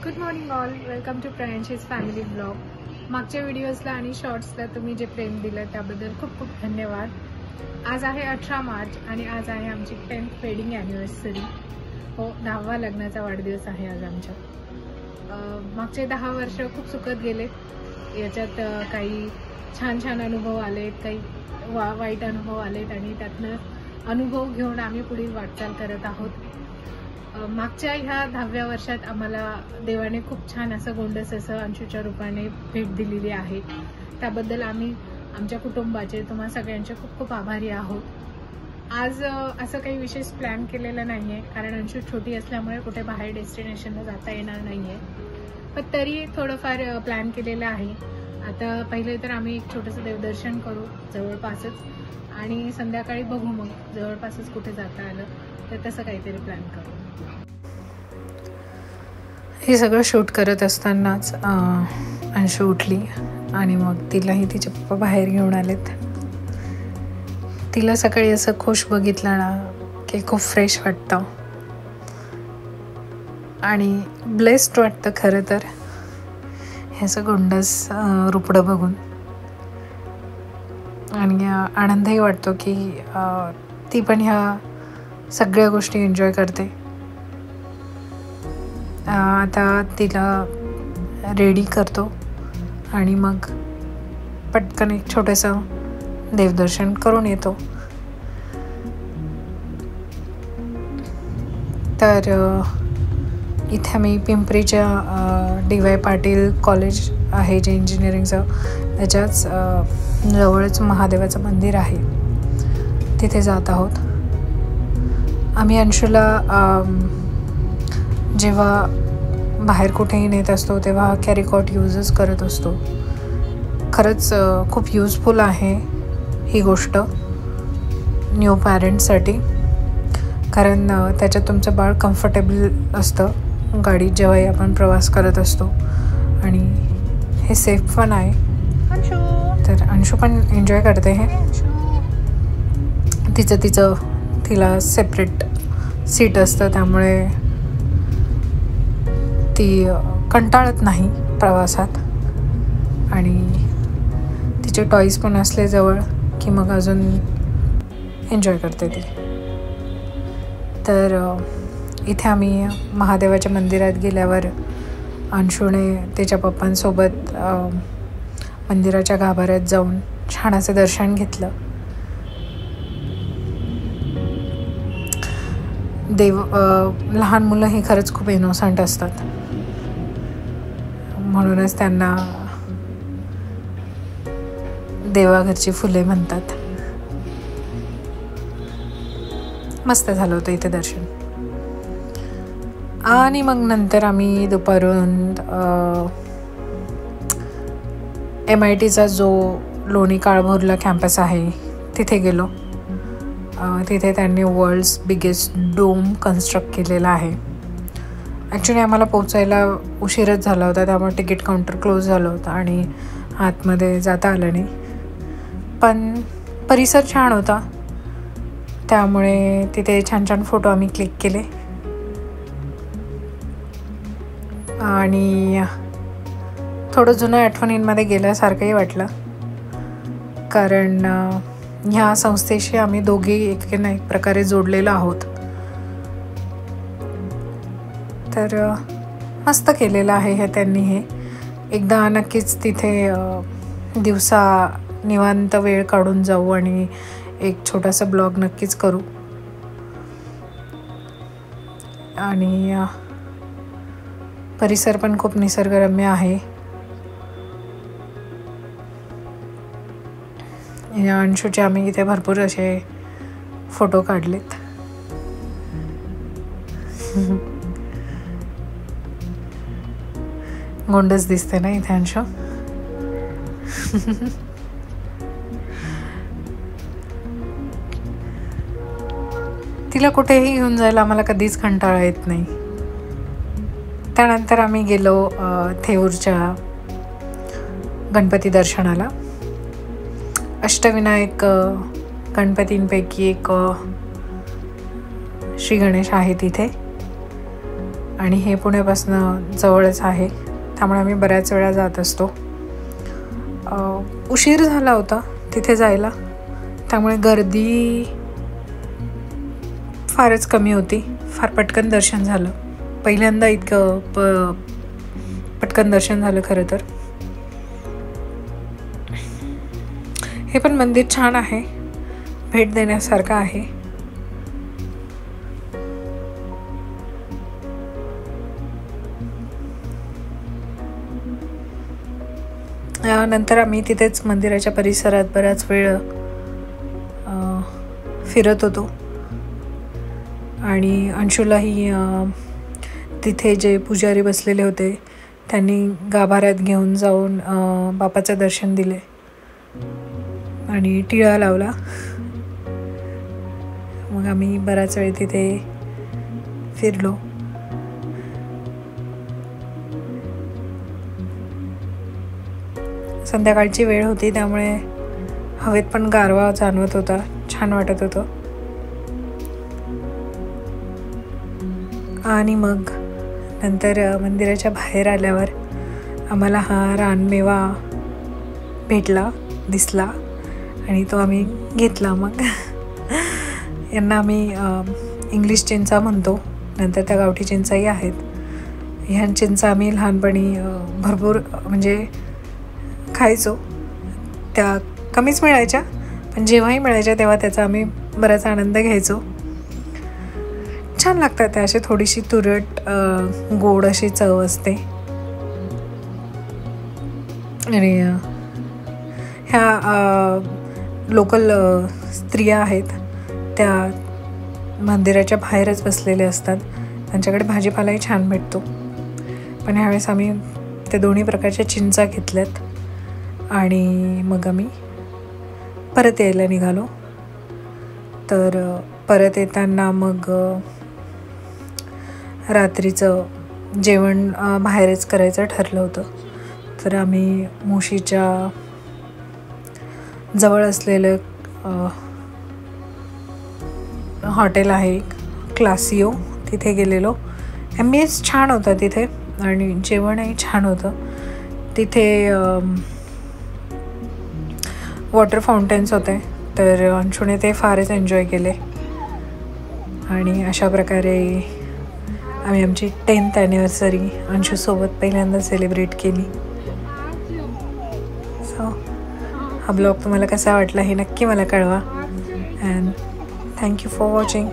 Good morning all, welcome to Priyanshi's family blog. मागच्या व्हिडिओजला आणि शॉर्ट्सला तुम्ही जे प्रेम दिलं त्याबद्दल खूप खूप धन्यवाद. आज आहे 18 मार्च आणि आज आहे आमची 10th वेडिंग ॲनिव्हर्सरी. हो, 10वा लग्नाचा वाढदिवस आहे आज आमच्या. मागचे 10 वर्ष खूप सुखद गेले. याच्यात काही छान छान अनुभव आलेत, काही वाईट अनुभव आलेत आणि त्यातनं अनुभव घेऊन आम्ही पुढील वाटचाल करत आहोत. मागच्या ह्या 10व्या वर्षात आम्हाला देवाने खूप छान असं गोंडस असं अंशूच्या रूपाने भेट दिलेली आहे. त्याबद्दल आम्ही आमच्या कुटुंबाचे, तुम्हा सगळ्यांचे खूप खूप आभारी आहोत. आज असं काही विशेष प्लॅन केलेलं नाही आहे, कारण अंशू छोटी असल्यामुळे कुठे बाहेर डेस्टिनेशनला जाता येणार नाही आहे. पण तरी थोडंफार प्लॅन केलेलं आहे. आता पहिले तर आम्ही एक छोटंसं देवदर्शन करू जवळपासच, आणि संध्याकाळी बघू मग जवळपासच कुठे जाता आलं तर तसं काहीतरी प्लॅन करू. हे सगळं शूट करत असतानाच अंशू उठली आणि मग तिलाही तिचे पप्पा बाहेर घेऊन आलेत. तिला सकाळी असं खुश बघितलं ना की खूप फ्रेश वाटतं आणि ब्लेस्ड वाटतं खरं तर हे असं गोंडस रूपडं बघून. आणि आनंदही वाटतो की ती पण ह्या सगळ्या गोष्टी एन्जॉय करते. आता तिला रेडी करतो आणि मग पटकन एक छोटंसं देवदर्शन करून येतो. तर इथे मी पिंपरीच्या DY पाटील कॉलेज आहे जे इंजिनिअरिंगचं, त्याच्याच जवळच महादेवाचं मंदिर आहे, तिथे जात आहोत. आम्ही अंशूला जेव्हा बाहेर कुठेही नेत असतो तेव्हा कॅरीकॉट यूजच करत असतो. खरंच खूप यूजफुल आहे ही गोष्ट न्यू पॅरेंट्ससाठी, कारण त्याच्यात तुमचं बाळ कम्फर्टेबल असतं गाडीत जेव्हाही आपण प्रवास करत असतो, आणि हे सेफ पण आहे. तर अंशू पण एन्जॉय करते हे. तिला सेपरेट सीट असतं, त्यामुळे ती कंटाळत नाही प्रवासात, आणि तिचे टॉईज पण असले जवळ की मग अजून एन्जॉय करते ती. तर इथे आम्ही महादेवाच्या मंदिरात गेल्यावर अंशूने तिच्या पप्पांसोबत मंदिराच्या गाभाऱ्यात जाऊन छान असं दर्शन घेतलं. लहान मुलं ही खरंच खूप इनोसंट असतात, म्हणूनच त्यांना देवाघरची फुले म्हणतात. मस्त झालं होतं इथे दर्शन. आणि मग नंतर आम्ही दुपारून MITचा जो लोणी काळभोरला कॅम्पस आहे तिथे गेलो. तिथे त्यांनी वर्ल्ड्स बिगेस्ट डोम कन्स्ट्रक्ट केलेला आहे. ॲक्च्युली आम्हाला पोचायला उशीरच झाला होता, त्यामुळे तिकीट काउंटर क्लोज झालं होतं आणि आतमध्ये जाता आलं नाही. पण परिसर छान होता, त्यामुळे तिथे छान छान फोटो आम्ही क्लिक केले. आणि थोडं जुनं आठवणींमध्ये गेल्यासारखंही वाटलं, कारण ह्या संस्थेशी आम्ही दोघी एक ना एक प्रकारे जोडलेलो आहोत. तर मस्त केलेलं आहे हे त्यांनी. हे एकदा नक्कीच तिथे दिवसा निवांत वेळ काढून जाऊ आणि एक छोटासा ब्लॉग नक्कीच करू. आणि परिसर पण खूप निसर्गरम्य आहे. अंशूचे आम्ही इथे भरपूर असे फोटो काढलेत. गोंडस दिसते ना इथे अंशू. तिला कुठेही घेऊन जायला आम्हाला कधीच कंटाळा येत नाही. त्यानंतर आम्ही गेलो थेऊरच्या गणपती दर्शनाला. अष्टविनायक गणपतींपैकी एक श्री गणेश आहे तिथे, आणि हे पुण्यापासून जवळच आहे, त्यामुळे आम्ही बऱ्याच वेळा जात असतो. उशीर झाला होता तिथे जायला, त्यामुळे गर्दी फारच कमी होती. फार पटकन दर्शन झालं. पहिल्यांदा इतकं पटकन दर्शन झालं खरं तर. हे पण मंदिर छान आहे, भेट देण्यासारखं आहे. नंतर आम्ही तिथेच मंदिराच्या परिसरात बराच वेळ फिरत होतो आणि अंशूलाही तिथे जे पुजारी बसलेले होते त्यांनी गाभाऱ्यात घेऊन जाऊन बापाचं दर्शन दिले आणि टिळा लावला. मग आम्ही बराच वेळ तिथे फिरलो. संध्याकाळची वेळ होती, त्यामुळे हवेत पण गारवा जाणवत होता, छान वाटत होतं. आणि मग नंतर मंदिराच्या बाहेर आल्यावर आम्हाला हा रानमेवा दिसला आणि तो आम्ही घेतला. मग यांना आम्ही इंग्लिश चिंचा म्हणतो, नंतर त्या गावठी चिंचाही आहेत. ह्या चिंचा आम्ही लहानपणी भरपूर म्हणजे खायचो. त्या कमीच मिळायच्या, पण जेव्हाही मिळायच्या तेव्हा त्याचा आम्ही बराच आनंद घ्यायचो. छान लागतात त्या, अशी थोडीशी तुरट गोड अशी चव असते. आणि ह्या लोकल स्त्रिया आहेत, त्या मंदिराच्या बाहेरच बसलेल्या असतात. त्यांच्याकडे भाजीपालाही छान भेटतो. पण ह्यावेळेस आम्ही ते दोन्ही प्रकारच्या चिंचा घेतल्यात आणि मग आम्ही परत यायला निघालो. तर परत येताना मग रात्रीचं जेवण बाहेरच करायचं ठरलं होतं. तर आम्ही मुशीच्या जवळ असलेलं हॉटेल आहे क्लासिओ, तिथे गेलेलो. ॲम्बियन्स छान होता तिथे आणि जेवणही छान होतं. तिथे वॉटर फाउंटेन्स होते, तर अंशूने ते फारच एन्जॉय केले. आणि अशा प्रकारे आम्ही आमची 10th ॲनिव्हर्सरी अंशूसोबत पहिल्यांदा सेलिब्रेट केली. सो हा ब्लॉग तुम्हाला कसा वाटला हे नक्की मला कळवा. And thank you for watching.